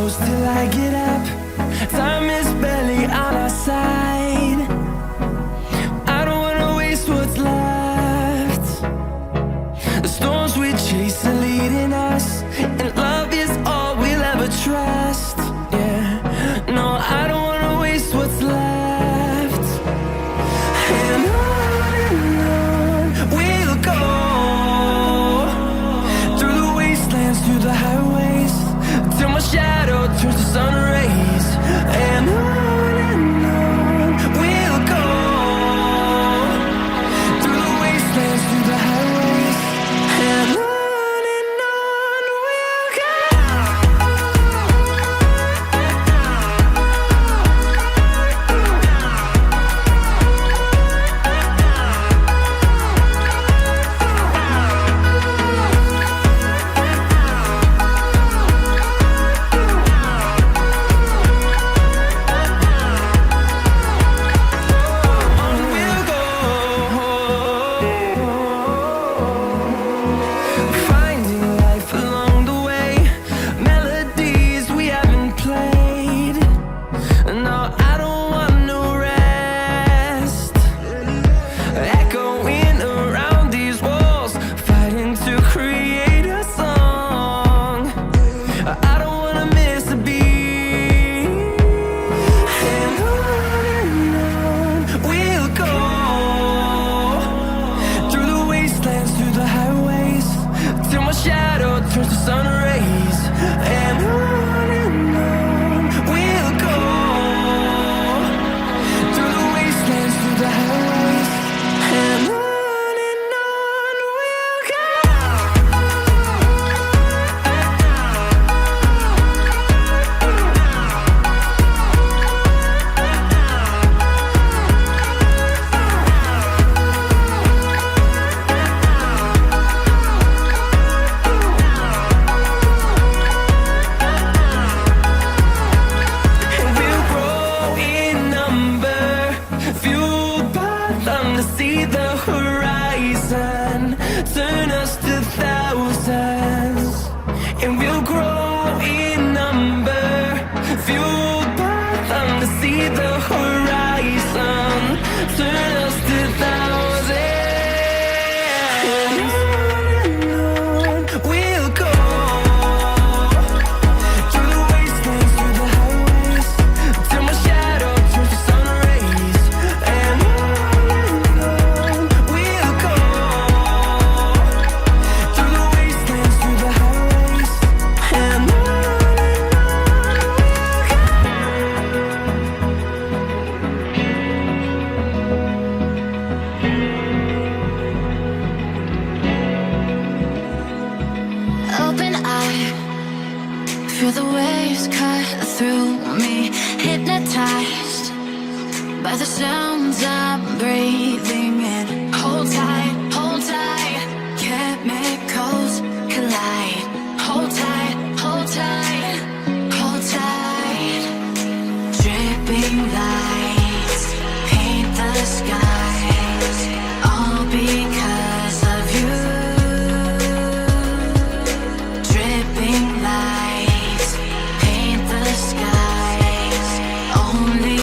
close till I get up. Time is barely on our side. I don't wanna waste what's left. The storms we chase are leading us, and love is all we'll ever trust. Yeah, no, I don't wanna waste what's left. And on we'll go, through the wastelands, through the highways, till my shadow turns to sun rays. And on we'll go, through the wastelands, through the highways, and on we'll go. Finding life along the way, melodies we haven't played. No, I don't want no rest. Echoing around these walls, fighting to create a song. I don't wanna miss a beat. And on we'll go, through the wastelands, through the highways, till my shadow turns to sun rays. And on we'll go, through the wastelands, through the highways, and on we'll go. And we'll grow in number, fueled by them to see the horizon, turn us to thousands. And we'll grow in number, fueled by them to see the horizon, turn us to thousands. And on we'll go, through the wastelands, through the highways, till my shadow turns to sun rays. And on we'll go, through the wastelands, through the highways, and on we'll go. Open eye, feel the waves cut through me, hypnotized by the sounds of